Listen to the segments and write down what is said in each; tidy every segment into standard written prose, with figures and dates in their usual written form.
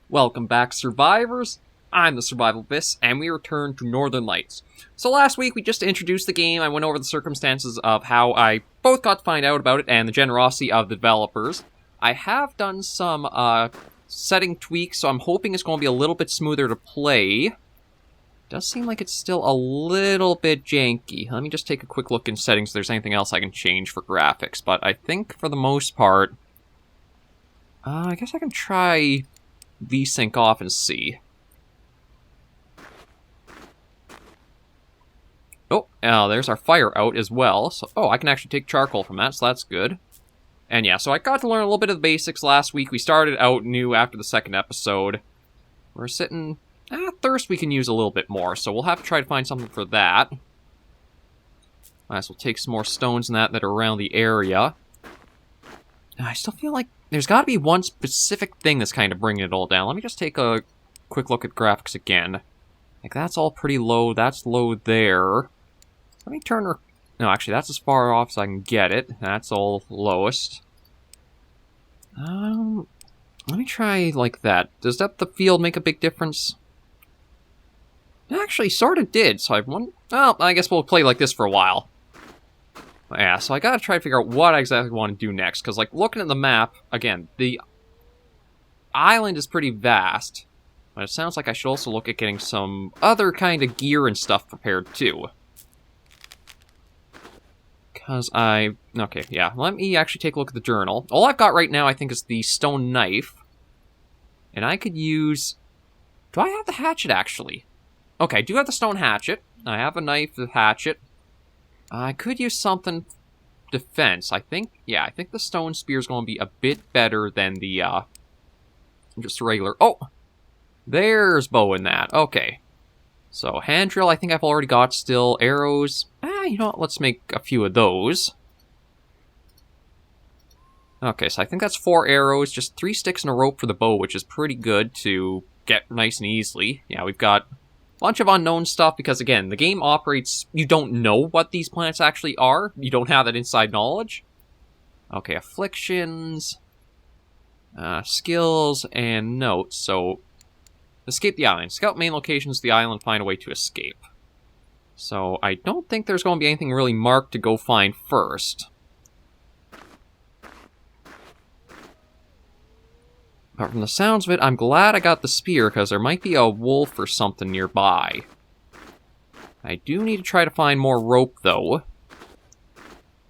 Welcome back, survivors! I'm the SurvivalVis, and we return to Northern Lights. So last week we just introduced the game. I went over the circumstances of how I both got to find out about it and the generosity of the developers. I have done some setting tweaks, so I'm hoping it's going to be a little bit smoother to play. Does seem like it's still a little bit janky. Let me just take a quick look in settings if there's anything else I can change for graphics, but I think for the most part, I guess I can try VSync off and see. Oh, there's our fire out as well. So, I can actually take charcoal from that, so that's good. And yeah, so I got to learn a little bit of the basics last week. We started out new after the second episode. We're sitting... thirst we can use a little bit more, so we'll have to try to find something for that. Alright, so we'll take some more stones and that are around the area. I still feel like there's got to be one specific thing that's kind of bringing it all down. Let me just take a quick look at graphics again. Like, that's all pretty low. That's low there. Let me turn her... No, actually, that's as far off as I can get it. That's all lowest. Let me try like that. Does depth of field make a big difference? It actually sort of did, so well, I guess we'll play like this for a while. Yeah, so I gotta try to figure out what I exactly want to do next, because, like, looking at the map, again, the island is pretty vast, but it sounds like I should also look at getting some other kind of gear and stuff prepared, too. Because okay, yeah, let me actually take a look at the journal. All I've got right now, I think, is the stone knife, and I could use... Do I have the hatchet, actually? Okay, I do have the stone hatchet. I have a knife, the hatchet. I could use something defense. I think the stone spear is going to be a bit better than the, just a regular... Oh! There's bow in that. Okay. So, hand drill, I think I've already got still. Arrows. You know what? Let's make a few of those. Okay, so I think that's 4 arrows, just 3 sticks and a rope for the bow, which is pretty good to get nice and easily. Yeah, we've got... bunch of unknown stuff, because again, the game operates, you don't know what these plants actually are. You don't have that inside knowledge. Okay, afflictions, skills, and notes. So, escape the island. Scout main locations of the island, find a way to escape. So, I don't think there's going to be anything really marked to go find first. But from the sounds of it, I'm glad I got the spear, because there might be a wolf or something nearby. I do need to try to find more rope, though.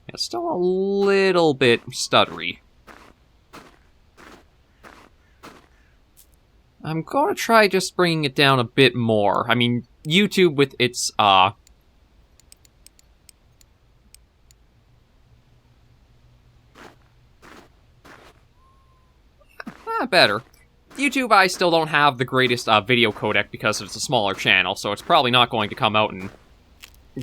It's still a little bit stuttery. I'm going to try just bringing it down a bit more. I mean, YouTube with its, better. YouTube, I still don't have the greatest video codec because it's a smaller channel, so it's probably not going to come out in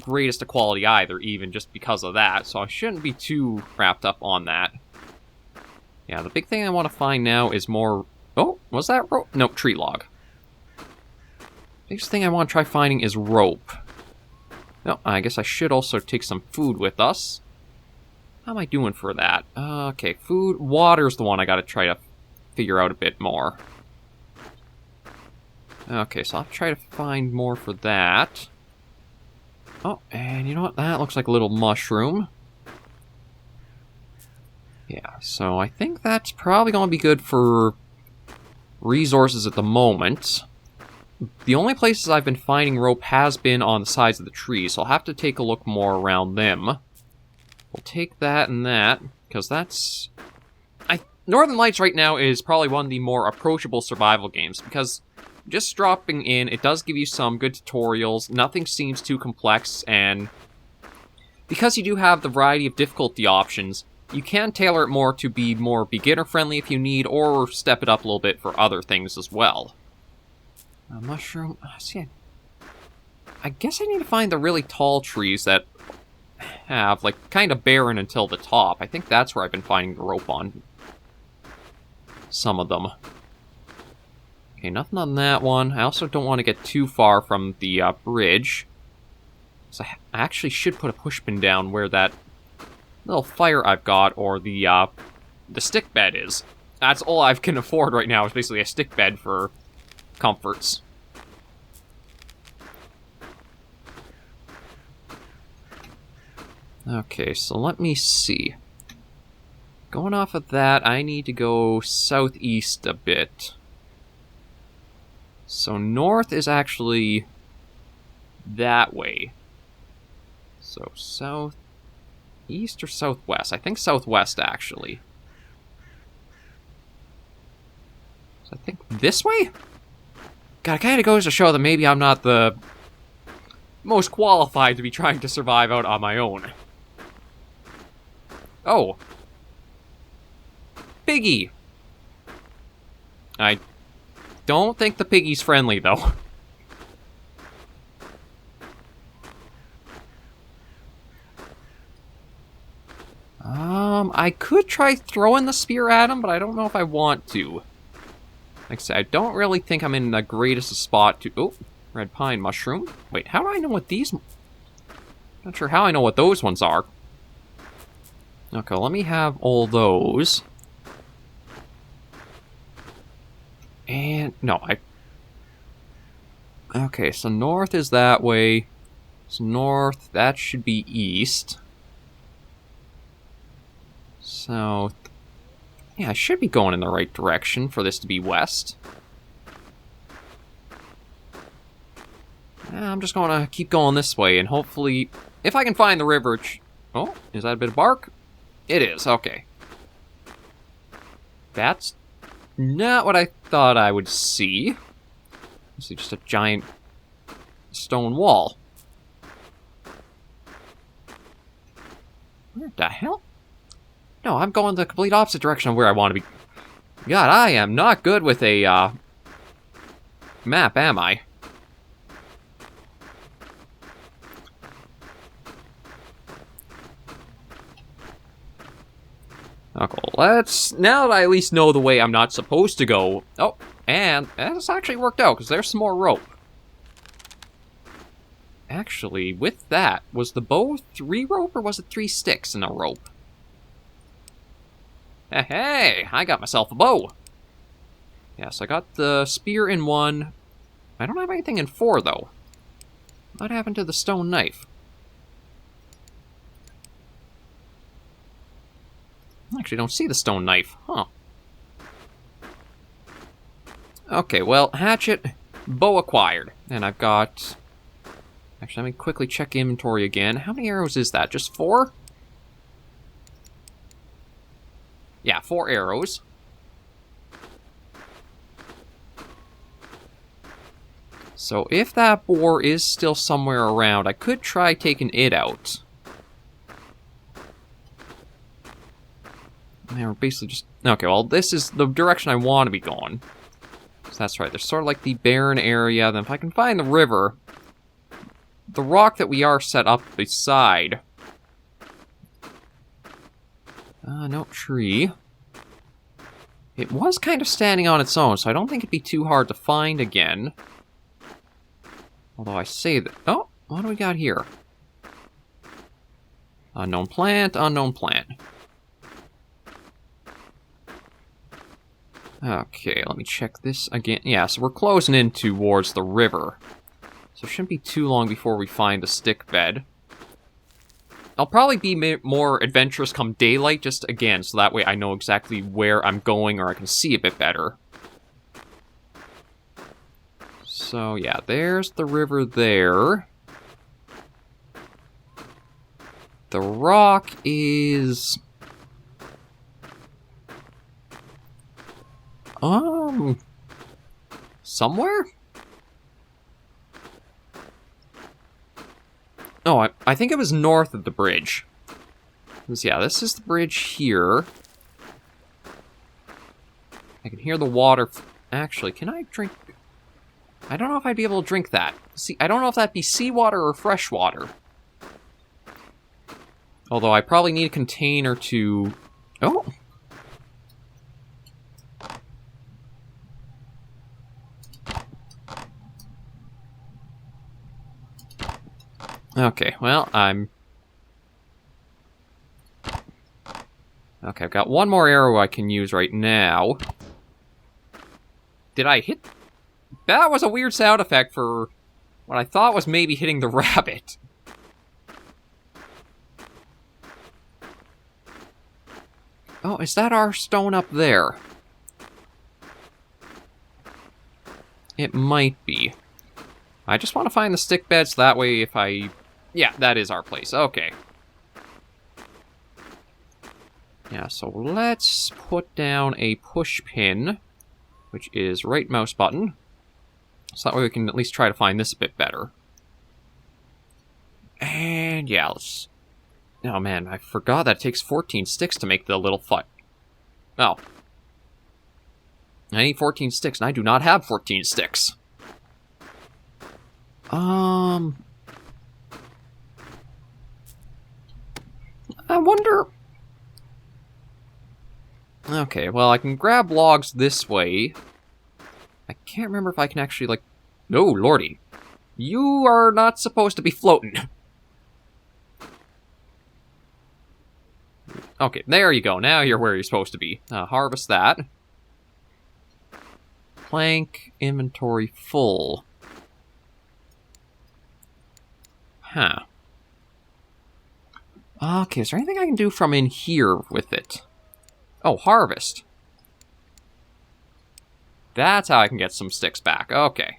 greatest of quality either, even just because of that, so I shouldn't be too wrapped up on that. Yeah, the big thing I want to find now is more... Oh, was that rope? Nope, tree log. Biggest thing I want to try finding is rope. No, I guess I should also take some food with us. How am I doing for that? Okay, food, water's the one I gotta try to figure out a bit more. Okay, so I'll try to find more for that. Oh, and you know what? That looks like a little mushroom. Yeah, so I think that's probably going to be good for resources at the moment. The only places I've been finding rope has been on the sides of the trees, so I'll have to take a look more around them. We'll take that and that, because that's... Northern Lights right now is probably one of the more approachable survival games, because just dropping in, it does give you some good tutorials, nothing seems too complex, and because you do have the variety of difficulty options, you can tailor it more to be more beginner-friendly if you need, or step it up a little bit for other things as well. A mushroom... see, I guess I need to find the really tall trees that have, like, kind of barren until the top. I think that's where I've been finding the rope on some of them. Okay, nothing on that one. I also don't want to get too far from the bridge. So I actually should put a pushpin down where that little fire I've got, or the stick bed is. That's all I can afford right now, is basically a stick bed for comforts. Okay, so let me see. Going off of that, I need to go southeast a bit. So north is actually that way. So southeast or southwest? I think southwest, actually. So I think this way? God, it kind of goes to show that maybe I'm not the most qualified to be trying to survive out on my own. Oh. Piggy! I don't think the piggy's friendly, though. I could try throwing the spear at him, but I don't know if I want to. Like I said, I don't really think I'm in the greatest spot to... Oh, red pine mushroom. Wait, how do I know what these... Not sure how I know what those ones are. Okay, let me have all those. And... No, Okay, so north is that way. So north, that should be east. South. Yeah, I should be going in the right direction for this to be west. I'm just going to keep going this way, and hopefully, if I can find the river... Oh, is that a bit of bark? It is, okay. That's not what I thought I would see. It's just a giant stone wall. Where the hell? No, I'm going the complete opposite direction of where I want to be. God, I am not good with a, map, am I? Okay, now that I at least know the way I'm not supposed to go... Oh, and this actually worked out, because there's some more rope. Actually, with that, was the bow 3 rope, or was it 3 sticks in a rope? Hey, I got myself a bow. Yes, I got the spear in 1. I don't have anything in 4, though. What happened to the stone knife? I actually don't see the stone knife. Huh. Okay, well, hatchet, bow acquired. And I've got... Actually, let me quickly check inventory again. How many arrows is that? Just 4? Yeah, 4 arrows. So if that boar is still somewhere around, I could try taking it out. And we're basically just... Okay, well, this is the direction I want to be going. So that's right, there's sort of like the barren area. Then if I can find the river, the rock that we are set up beside... no tree. It was kind of standing on its own, so I don't think it'd be too hard to find again. Although I say that... Oh, what do we got here? Unknown plant, unknown plant. Okay, let me check this again. Yeah, so we're closing in towards the river. So it shouldn't be too long before we find a stick bed. I'll probably be more adventurous come daylight, just again, so that way I know exactly where I'm going, or I can see a bit better. So, yeah, there's the river there. The rock is... somewhere? Oh, I think it was north of the bridge. Yeah, this is the bridge here. I can hear the water... Actually, can I drink... I don't know if I'd be able to drink that. See, I don't know if that'd be seawater or fresh water. Although I probably need a container to... Oh! Okay, well, Okay, I've got one more arrow I can use right now. Did I hit... That was a weird sound effect for what I thought was maybe hitting the rabbit. Oh, is that our stone up there? It might be. I just want to find the stick bed so that way if I... Yeah, that is our place. Okay. Yeah, so let's put down a push pin, which is right mouse button. So that way we can at least try to find this a bit better. And yeah, let's... Oh man, I forgot that it takes 14 sticks to make the little fight. Oh. I need 14 sticks, and I do not have 14 sticks. I wonder... Okay, well, I can grab logs this way. I can't remember if I can actually, like... No, lordy. You are not supposed to be floating. Okay, there you go. Now you're where you're supposed to be. Harvest that. Plank, inventory full. Huh. Okay, is there anything I can do from in here with it? Oh, harvest. That's how I can get some sticks back. Okay.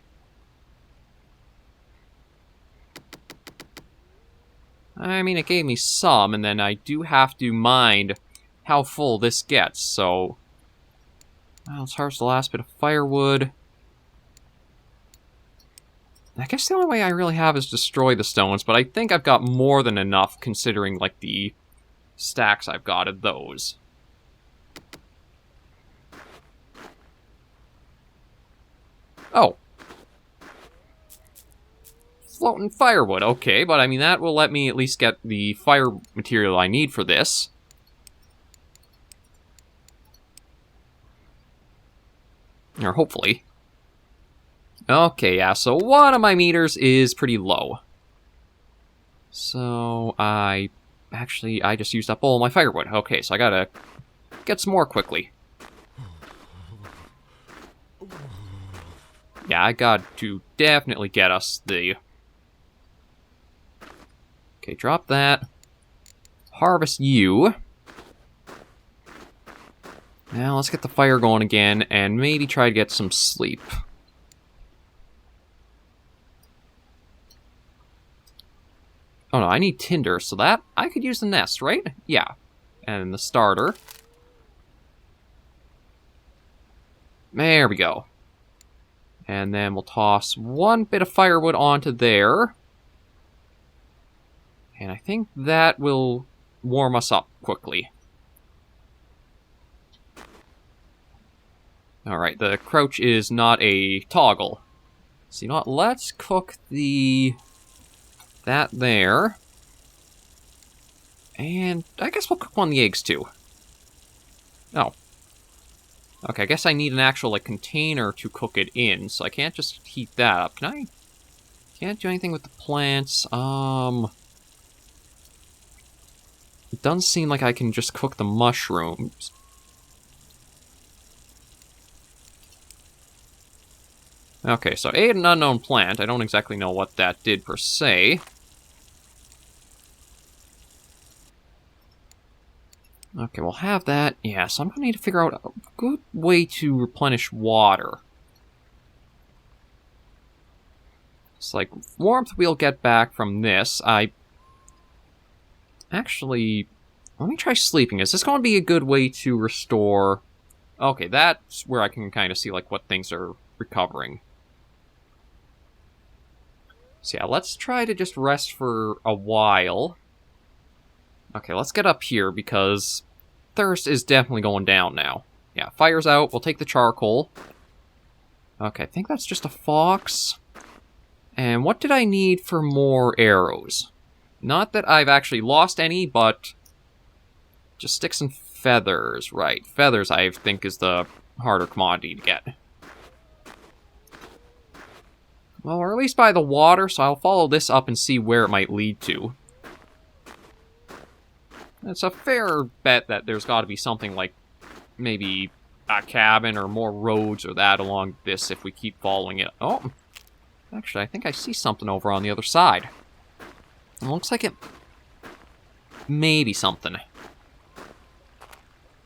I mean, it gave me some, and then I do have to mind how full this gets, so... Well, let's harvest the last bit of firewood. I guess the only way I really have is destroy the stones, but I think I've got more than enough considering, like, the stacks I've got of those. Oh. Floating firewood, okay, but I mean, that will let me at least get the fire material I need for this. Or hopefully. Okay, yeah, so one of my meters is pretty low. So, I just used up all my firewood. Okay, so I gotta get some more quickly. Yeah, I got to definitely get us the... Okay, drop that. Harvest you. Now let's get the fire going again, and maybe try to get some sleep. Oh no, I need tinder, so that... I could use the nest, right? Yeah. And the starter. There we go. And then we'll toss one bit of firewood onto there. And I think that will warm us up quickly. Alright, the crouch is not a toggle. So you know what, let's cook that there. And I guess we'll cook one of the eggs too. Oh. Okay, I guess I need an actual, like, container to cook it in, so I can't just heat that up. Can I? Can't do anything with the plants. It doesn't seem like I can just cook the mushrooms. Okay, so ate an unknown plant. I don't exactly know what that did per se. Okay, we'll have that. Yeah, so I'm going to need to figure out a good way to replenish water. It's like, warmth we'll get back from this. Actually, let me try sleeping. Is this going to be a good way to restore... Okay, that's where I can kind of see, like, what things are recovering. So yeah, let's try to just rest for a while. Okay, let's get up here, because thirst is definitely going down now. Yeah, fire's out. We'll take the charcoal. Okay, I think that's just a fox. And what did I need for more arrows? Not that I've actually lost any, but just sticks and feathers. Right, feathers I think is the harder commodity to get. Well, we're at least by the water, so I'll follow this up and see where it might lead to. It's a fair bet that there's got to be something like maybe a cabin or more roads or that along this if we keep following it. Oh, actually, I think I see something over on the other side. It looks like it may be something.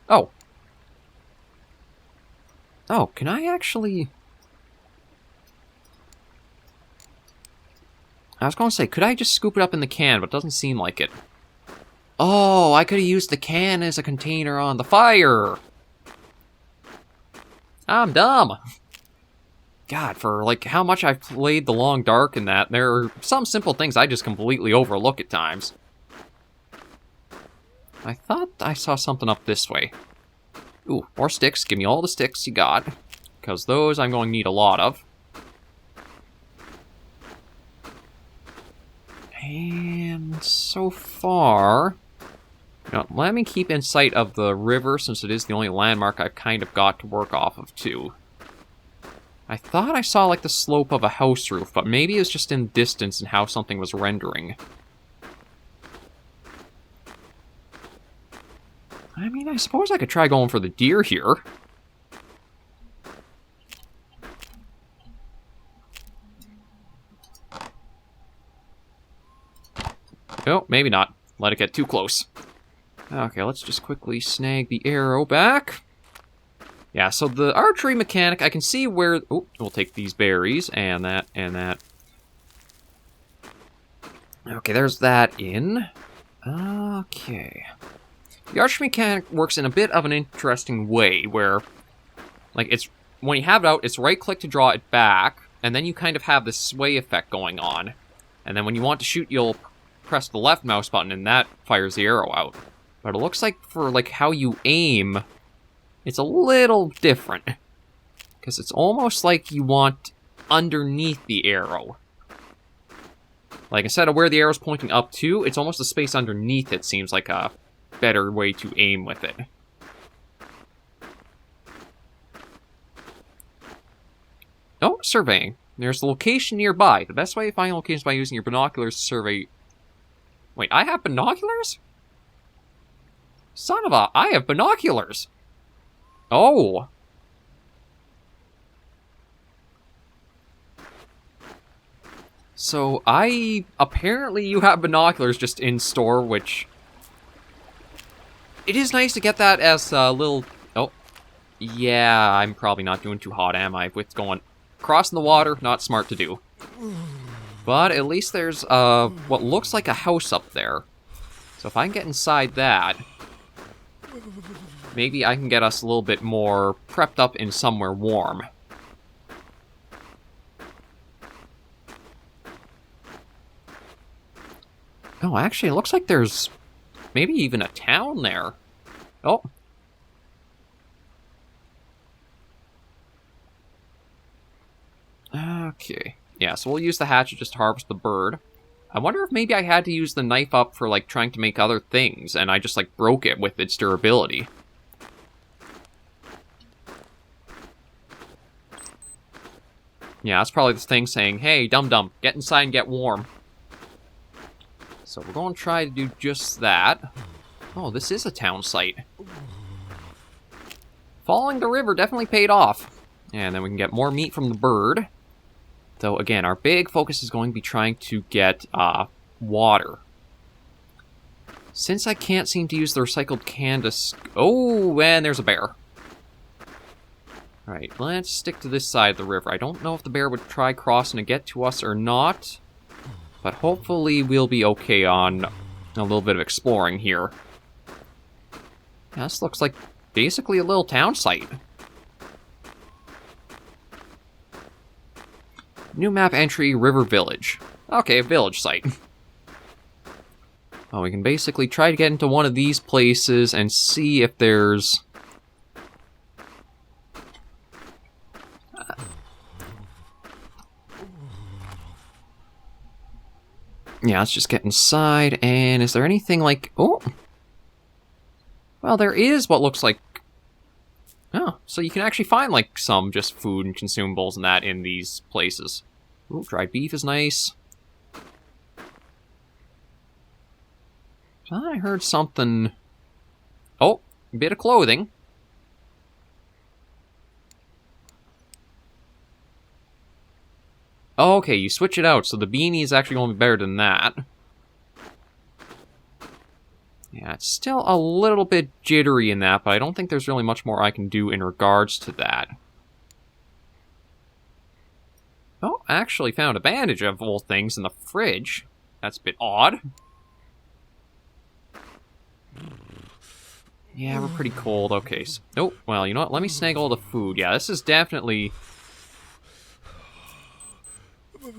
Oh. Oh, can I actually... I was going to say, could I just scoop it up in the can, but it doesn't seem like it. Oh, I could have used the can as a container on the fire. I'm dumb. God, for like how much I've played The Long Dark and that, there are some simple things I just completely overlook at times. I thought I saw something up this way. Ooh, more sticks. Give me all the sticks you got, because those I'm going to need a lot of. And so far... Now, let me keep in sight of the river, since it is the only landmark I've kind of got to work off of, too. I thought I saw, like, the slope of a house roof, but maybe it was just in distance and how something was rendering. I mean, I suppose I could try going for the deer here. Oh, maybe not. Let it get too close. Okay, let's just quickly snag the arrow back. Yeah, so the archery mechanic, I can see where... Oh, we'll take these berries, and that, and that. Okay, there's that in. Okay. The archery mechanic works in a bit of an interesting way, where... Like, it's... When you have it out, it's right-click to draw it back, and then you kind of have this sway effect going on. And then when you want to shoot, you'll press the left mouse button, and that fires the arrow out. But it looks like for, like, how you aim, it's a little different. Because it's almost like you want underneath the arrow. Like, instead of where the arrow's pointing up to, it's almost the space underneath it seems like a better way to aim with it. Oh, surveying. There's a location nearby. The best way to find locations is by using your binoculars to survey... Wait, I have binoculars? Son of a... I have binoculars! Oh! So, apparently you have binoculars just in store, which... It is nice to get that as a little... Oh. Yeah, I'm probably not doing too hot, am I? With going... Crossing the water, not smart to do. But at least there's, what looks like a house up there. So if I can get inside that... Maybe I can get us a little bit more prepped up in somewhere warm. Oh, actually, it looks like there's maybe even a town there. Oh. Okay. Yeah, so we'll use the hatchet just to harvest the bird. I wonder if maybe I had to use the knife up for, like, trying to make other things, and I just, like, broke it with its durability. Yeah, that's probably the thing saying, hey, dum-dum, get inside and get warm. So we're going to try to do just that. Oh, this is a town site. Following the river definitely paid off. And then we can get more meat from the bird. Though, again, our big focus is going to be trying to get water. Since I can't seem to use the recycled can to... Oh, and there's a bear. Alright, let's stick to this side of the river. I don't know if the bear would try crossing to get to us or not. But hopefully we'll be okay on a little bit of exploring here. Yeah, this looks like basically a little town site. New map entry, River Village. Okay, a village site. Oh, we can basically try to get into one of these places and see if there's... Yeah, let's just get inside, and is there anything like... Oh! Well, there is what looks like... Oh, so you can actually find, like, some just food and consumables and that in these places. Ooh, dried beef is nice. I heard something... Oh, a bit of clothing. Oh, okay, you switch it out, so the beanie is actually going to be better than that. Yeah, it's still a little bit jittery in that, but I don't think there's really much more I can do in regards to that. Oh, I actually found a bandage of all things in the fridge. That's a bit odd. Yeah, we're pretty cold. Okay, so... Oh, well, you know what? Let me snag all the food. Yeah, this is definitely...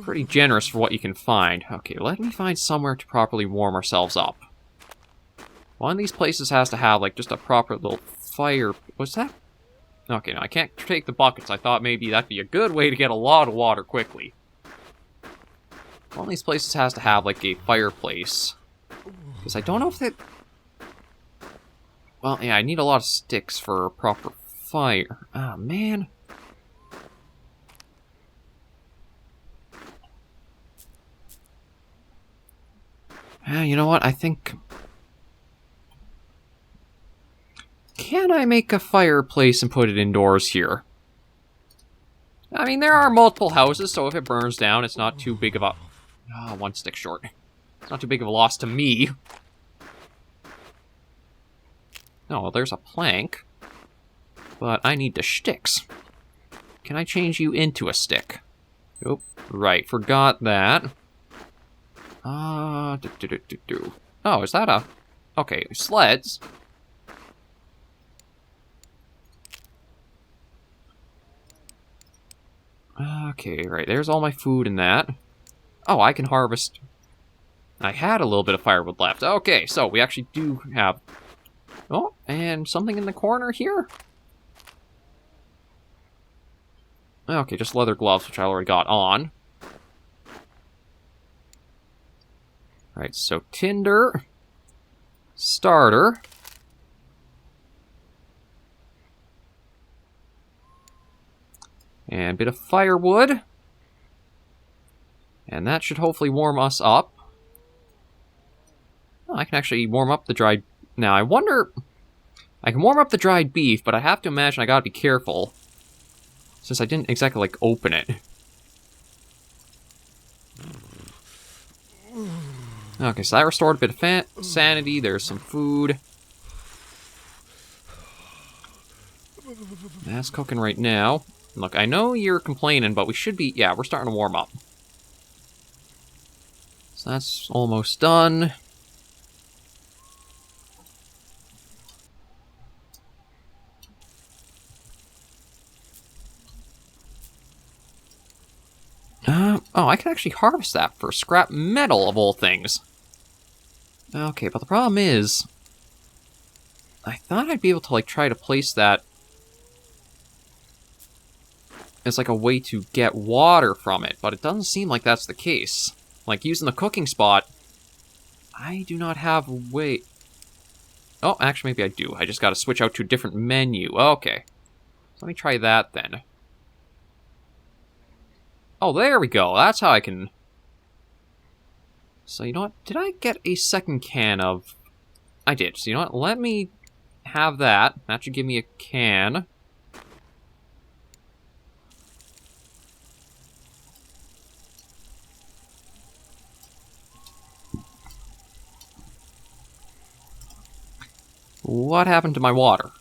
pretty generous for what you can find. Okay, let me find somewhere to properly warm ourselves up. One of these places has to have, like, just a proper little fire... What's that? Okay, no, I can't take the buckets. I thought maybe that'd be a good way to get a lot of water quickly. One of these places has to have, like, a fireplace. Because I don't know if they... Well, yeah, I need a lot of sticks for a proper fire. Ah, man. You know what? I think... Can I make a fireplace and put it indoors here? I mean, there are multiple houses, so if it burns down, it's not too big of a... Ah, one stick short. It's not too big of a loss to me. Oh, well, there's a plank. But I need the sticks. Can I change you into a stick? Oh, right, forgot that. Oh, is that a... Okay, sleds. Okay, right, there's all my food in that. Oh, I can harvest... I had a little bit of firewood left. Okay, so we actually do have... Oh, and something in the corner here? Okay, just leather gloves, which I already got on. Alright, so tinder. Starter. And a bit of firewood. And that should hopefully warm us up. Oh, I can actually warm up the dried... Now, I wonder... I can warm up the dried beef, but I have to imagine I gotta be careful. Since I didn't exactly, like, open it. Okay, so that restored a bit of sanity. There's some food. That's cooking right now. Look, I know you're complaining, but we should be... Yeah, we're starting to warm up. So that's almost done. Oh, I can actually harvest that for scrap metal, of all things. Okay, but the problem is... I thought I'd be able to, like, try to place that... as, like, a way to get water from it, but it doesn't seem like that's the case. Like, using the cooking spot... I do not have a way... Oh, actually, maybe I do. I just gotta switch out to a different menu. Okay. Let me try that, then. Oh, there we go. That's how I can... So, you know what? Did I get a second can of... I did. So, you know what? Let me have that. That should give me a can. What happened to my water?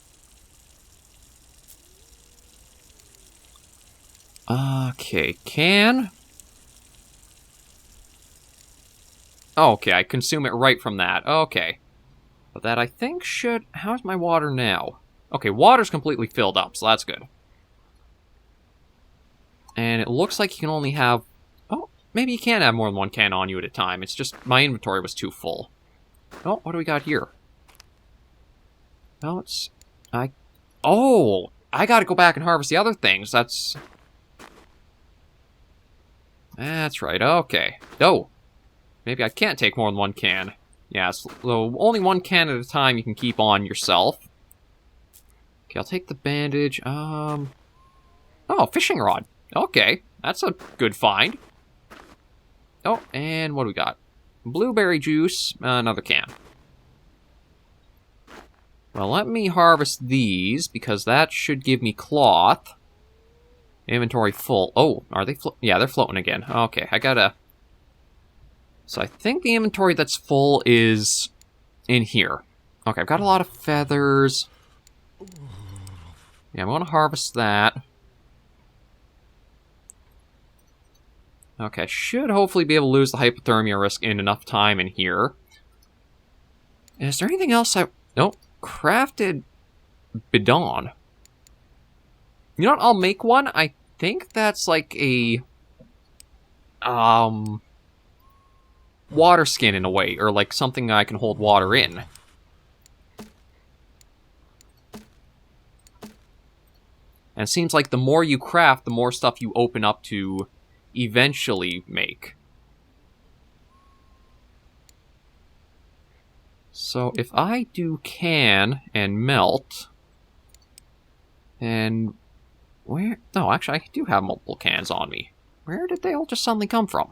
Okay, can... Oh, okay, I consume it right from that. Okay. But that, I think, should... How's my water now? Okay, water's completely filled up, so that's good. And it looks like you can only have... Oh, maybe you can have more than one can on you at a time. It's just my inventory was too full. Oh, what do we got here? Well, it's... Oh! I gotta go back and harvest the other things. That's right, okay. Oh! Maybe I can't take more than one can. Yeah, so only one can at a time you can keep on yourself. Okay, I'll take the bandage. Oh, fishing rod. Okay, that's a good find. Oh, and what do we got? Blueberry juice, another can. Well, let me harvest these, because that should give me cloth. Inventory full. Oh, are they yeah, they're floating again. Okay, I gotta... So I think the inventory that's full is in here. Okay, I've got a lot of feathers. Yeah, I'm gonna harvest that. Okay, I should hopefully be able to lose the hypothermia risk in enough time in here. Is there anything else I... Nope. Crafted bidon. You know what? I'll make one. I think that's like a... water skin in a way, or like something I can hold water in. And it seems like the more you craft, the more stuff you open up to eventually make. So if I do can and melt, and where... No, actually I do have multiple cans on me. Where did they all just suddenly come from?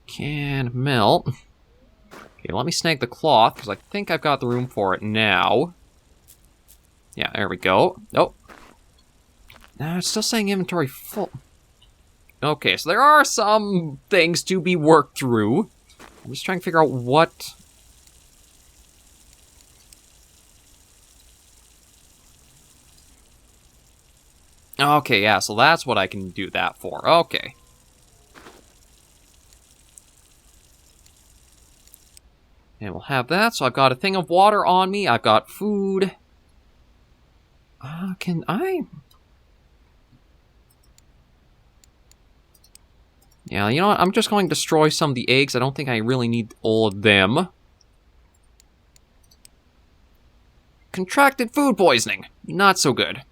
Can melt. Okay, let me snag the cloth, because I think I've got the room for it now. Yeah, there we go. Nope. No, it's still saying inventory full. Okay, so there are some things to be worked through. I'm just trying to figure out what... Okay, yeah, so that's what I can do that for. Okay. And we'll have that, so I've got a thing of water on me, I've got food. Can I... Yeah, you know what, I'm just going to destroy some of the eggs, I don't think I really need all of them. Contracted food poisoning, not so good.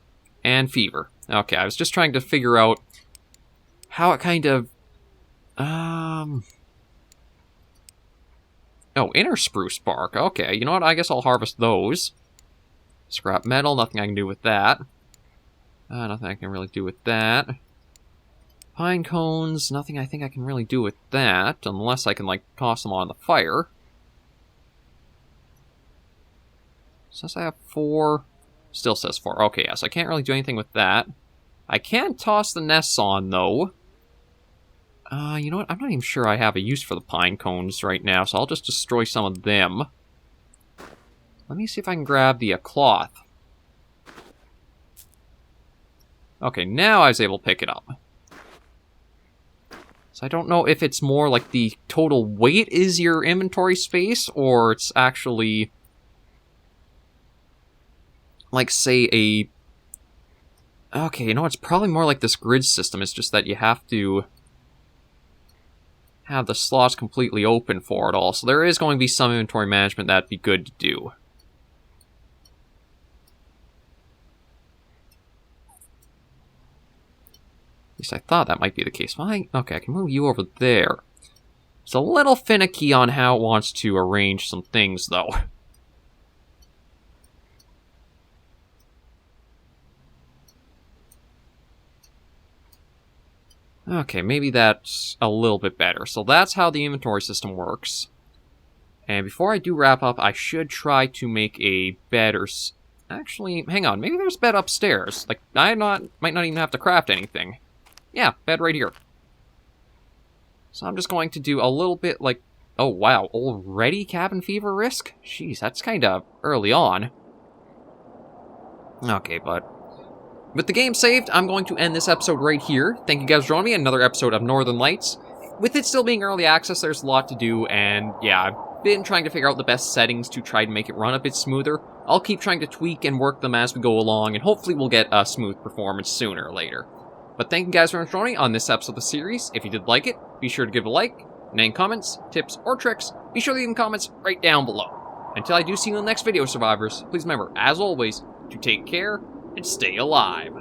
And fever. Okay, I was just trying to figure out how it kind of... Oh, inner spruce bark. Okay, you know what? I guess I'll harvest those. Scrap metal, nothing I can do with that. Nothing I can really do with that. Pine cones, nothing I think I can really do with that, unless I can, like, toss them on the fire. Says I have 4... Still says 4. Okay, yes, I can't really do anything with that. I can toss the nests on, though. You know what? I'm not even sure I have a use for the pine cones right now, so I'll just destroy some of them. Let me see if I can grab the cloth. Okay, now I was able to pick it up. So I don't know if it's more like the total weight is your inventory space, or it's actually... like, say, a... Okay, you know, it's probably more like this grid system. It's just that you have to have the slots completely open for it all. So there is going to be some inventory management that'd be good to do. At least I thought that might be the case. Fine. Okay, I can move you over there. It's a little finicky on how it wants to arrange some things, though. Okay, maybe that's a little bit better. So that's how the inventory system works. And before I do wrap up, I should try to make a bed or... Actually, hang on. Maybe there's a bed upstairs. Like, might not even have to craft anything. Yeah, bed right here. So I'm just going to do a little bit like... Oh, wow. Already cabin fever risk? Jeez, that's kind of early on. Okay, but... with the game saved, I'm going to end this episode right here. Thank you guys for joining me in another episode of Northern Lights. With it still being early access, there's a lot to do, and yeah, I've been trying to figure out the best settings to try to make it run a bit smoother. I'll keep trying to tweak and work them as we go along, and hopefully we'll get a smooth performance sooner or later. But thank you guys for joining me on this episode of the series. If you did like it, be sure to give it a like, and any comments, tips, or tricks, be sure to leave them comments right down below. Until I do see you in the next video, survivors, please remember, as always, to take care and stay alive.